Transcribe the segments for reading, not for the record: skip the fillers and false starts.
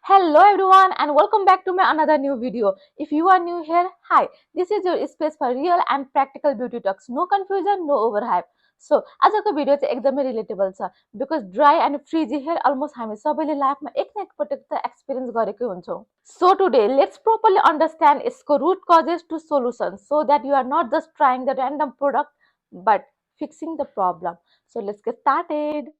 Hello everyone and welcome back to my another new video. If you are new here, hi. This is your space for real and practical beauty talks. No confusion, no overhype. So आजको video चाहिँ एकदमै relatable छ because dry and frizzy hair almost हामी सबैले लाइफमा एक न एकपटक त एक्सपिरियन्स गरेकै हुन्छौँ. So today let's properly understand यसको root causes to solutions so that you are not just trying the random product but fixing the problem. So let's get started.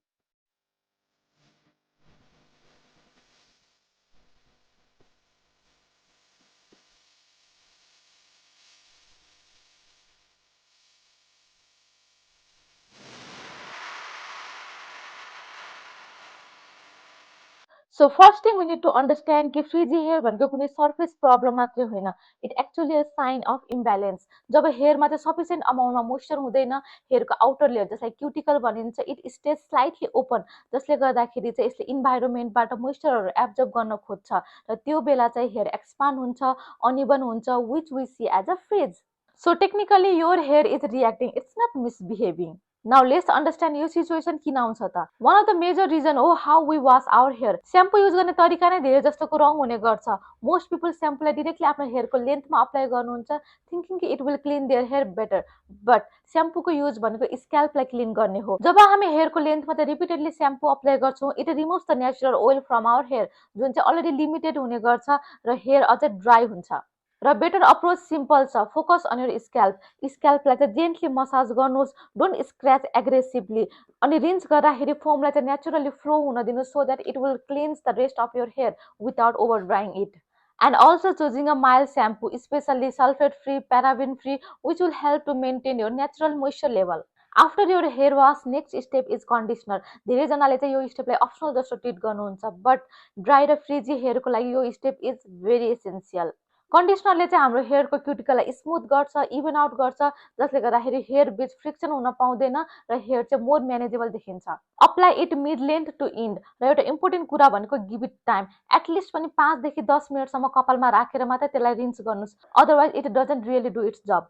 So first thing we need to understand कि फ्रिजी hair भनेको कुनै surface problem मात्रै होइन. It actually a sign of imbalance. जब हेयरमा चाहिँ sufficient अमाउन्टमा moisture हुँदैन, हेयरको आउटर लेयर जसलाई क्युटिकल भनिन्छ, इट स्टेज स्लाइटली ओपन, जसले गर्दाखेरि चाहिँ यसले इन्भाइरोमेन्टबाट मोइस्चरहरू एब्जर्ब गर्न खोज्छ र त्यो बेला चाहिँ हेयर एक्सपान्ड हुन्छ, अनइभन हुन्छ, which we see as a frizz. So technically your hair is reacting, it's not misbehaving. Now let's understand यो सिचुएसन किन आउँछ त. One of the major reason हो how we wash our hair. Shampoo use गर्ने तरिका नै धेरै जस्तोको रङ हुने गर्छ. मोस्ट पिपल स्याम्पूलाई डिरेक्टली आफ्नो हेयरको लेन्थमा अप्लाई गर्नुहुन्छ थिङ्किङ कि it will clean their hair better. But स्याम्पूको युज भनेको स्क्याल्पलाई क्लिन गर्ने हो. जब हामी हेयरको लेन्थमा चाहिँ रिपिटेडली स्याम्पू अप्लाई गर्छौँ, it removes the natural oil from our hair, जुन चाहिँ अलरेडी लिमिटेड हुने गर्छ र हेयर अझै ड्राई हुन्छ. र बेटर अप्रोच सिम्पल छ. Focus on your scalp. स्क्याल्पलाई चाहिँ जेन्टली मसाज गर्नुहोस्, डोन्ट स्क्रैच एग्रेसिभली. अनि रिन्स गर्दाखेरि फोमलाई चाहिँ नेचुरली फ्लो हुन दिनु so that it will cleanse the rest of your hair without over drying it. And also choosing a mild shampoo, especially sulfate free, paraben free, which will help to maintain your natural moisture level. After your hair wash, next step is conditioner. धेरैजनाले चाहिँ यो स्टेपलाई optional जस्तो treat गर्नुहुन्छ, but dry र फ्रिजी हेयरको लागि यो step is very essential. कन्डिसनरले चाहिँ हाम्रो हेयरको क्युटिकललाई स्मुथ गर्छ, इभन आउट गर्छ, जसले गर्दाखेरि हेयर बीच फ्रिक्सन हुन पाउँदैन र हेयर चाहिँ मोर म्यानेजेबल देखिन्छ. Apply it mid length to end. र एउटा इम्पोर्टेन्ट कुरा भनेको गिभ इट टाइम. एटलिस्ट पनि 5 देखि 10 मिनटसम्म कपालमा राखेर मात्रै त्यसलाई रिन्स गर्नुहोस्, otherwise it doesn't really do its job.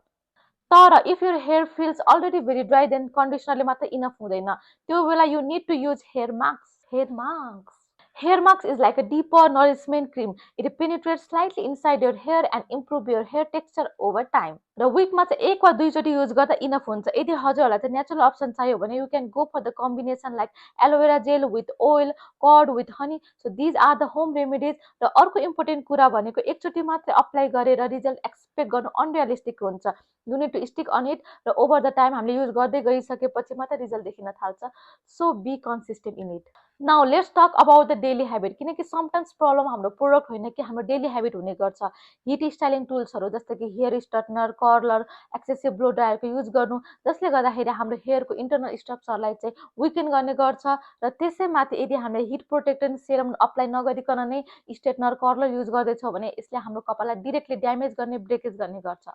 तर if your hair feels already very dry then कन्डिसनरले मात्रै इनफ हुँदैन. त्यो बेला you need to use hair mask. Hair mask is like a deeper nourishment cream. It penetrates slightly inside your hair and improve your hair texture over time. र विकमा चाहिँ एक वा दुईचोटि use गर्दा इनफ हुन्छ. यदि हजुरहरूलाई चाहिँ नेचुरल अप्सन चाहियो भने you can go for the combination like aloe vera gel with oil, curd with honey. So these are the home remedies. र अर्को इम्पोर्टेन्ट कुरा भनेको एकचोटि मात्रै अप्लाई गरेर रिजल्ट एक्सपेक्ट गर्नु अनरियलिस्टिक हुन्छ. You need to stick on it र ओभर द टाइम हामीले युज गर्दै गइसकेपछि मात्रै रिजल्ट देखिन थाल्छ. So be consistent in it. Now let's talk about the daily habit. किनकि समटाइम्स प्रब्लम हाम्रो प्रोडक्ट होइन कि हाम्रो डेली हेबिट हुने गर्छ. हिट स्टाइलिङ टुल्सहरू जस्तै कि hair straightener, curler, excessive blow ड्रायरको युज गर्नु, जसले गर्दाखेरि हाम्रो हेयरको इन्टरनल स्ट्रक्चरलाई चाहिँ विकेन गर्ने गर्छ. र त्यसैमाथि यदि हामीले हिट प्रोटेक्टेन्ट सेरम अप्लाई नगरिकन नै स्ट्रेटनर, कर्लर युज गर्दैछौँ भने यसले हाम्रो कपाललाई डिरेक्टली ड्यामेज गर्ने, ब्रेकेज गर्ने गर्छ.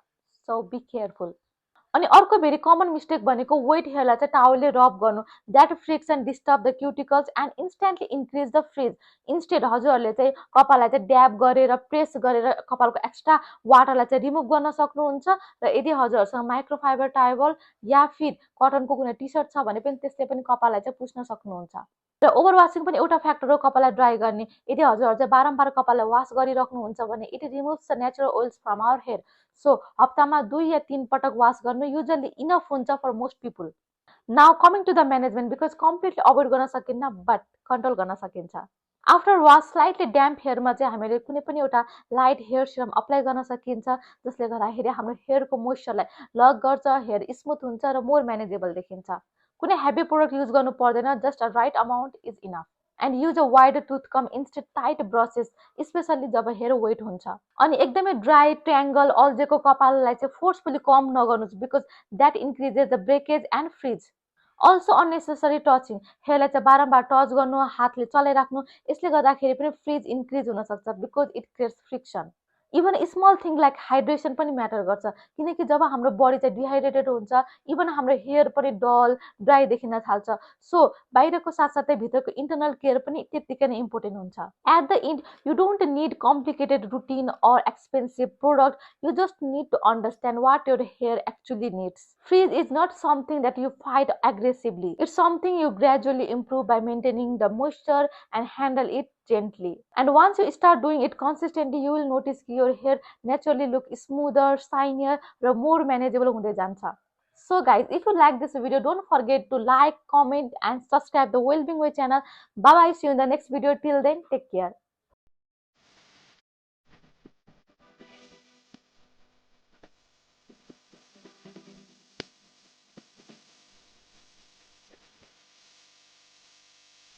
So be careful. अनि अर्को भेरी कमन मिस्टेक भनेको वेट हेयरलाई चाहिँ टावलले रब गर्नु. That friction disturb the cuticles and instantly increase the frizz. Instead हजुरहरूले चाहिँ कपाललाई चाहिँ ड्याब गरेर, प्रेस गरेर कपालको एक्स्ट्रा वाटरलाई चाहिँ रिमुभ गर्न सक्नुहुन्छ. र यदि हजुरहरूसँग माइक्रोफाइबर टावल या फिर कटनको कुनै टी सर्ट छ भने पनि त्यसले पनि कपाललाई चाहिँ पुस्न सक्नुहुन्छ. र ओभर वासिङ पनि एउटा फ्याक्टर हो कपाललाई ड्राई गर्ने. यदि हजुरहरू चाहिँ बारम्बार कपाललाई वास गरिराख्नुहुन्छ भने it removes the natural oils from our hair. So हप्तामा 2 या 3 पटक वास गर्नु युजली इनफ हुन्छ for most people. Now coming to the management, because completely avoid गर्न सकिन्न बट कन्ट्रोल गर्न सकिन्छ. आफ्टर वास स्लाइटली ड्याम्प हेयरमा चाहिँ हामीले कुनै पनि एउटा लाइट हेयर सिरम अप्लाई गर्न सकिन्छ, जसले गर्दाखेरि हाम्रो हेयरको मोइस्चरलाई लक गर्छ, हेयर स्मुथ हुन्छ र मोर म्यानेजेबल देखिन्छ. कुनै हेभी प्रोडक्ट युज गर्नु पर्दैन, just a right amount is enough. And use a wider tooth comb instead tight brushes, specially जब हेयर वेट हुन्छ. अनि एकदमै ड्राई, ट्रायङ्गल, अल्झेको कपाललाई चाहिँ फोर्सफुली कम नगर्नुहोस् because that increases the breakage and frizz. Also unnecessary touching. हेयरलाई चाहिँ बारम्बार टच गर्नु, हातले चलाइराख्नु, यसले गर्दाखेरि पनि फ्रिज इन्क्रिज हुनसक्छ because it creates friction. Even small thing like hydration पनि म्याटर गर्छ. किनकि जब हाम्रो बडी चाहिँ डिहाइड्रेटेड हुन्छ, इभन हाम्रो हेयर पनि डल, ड्राई देखिन थाल्छ. सो बाहिरको साथसाथै भित्रको इन्टरनल केयर पनि त्यत्तिकै नै इम्पोर्टेन्ट हुन्छ. At the end you don't need complicated routine or expensive product. You just need to understand what your hair actually needs. Freeze is not something that you fight aggressively. It's something you gradually improve by maintaining the moisture and handle it gently. And once you start doing it consistently, you will notice your hair naturally look smoother, shinier, र more manageable हुँदै जान्छ. So guys, if you like this video, don't forget to like, comment and subscribe the Wellbeing Way channel. Bye bye, see you in the next video. Till then, take care.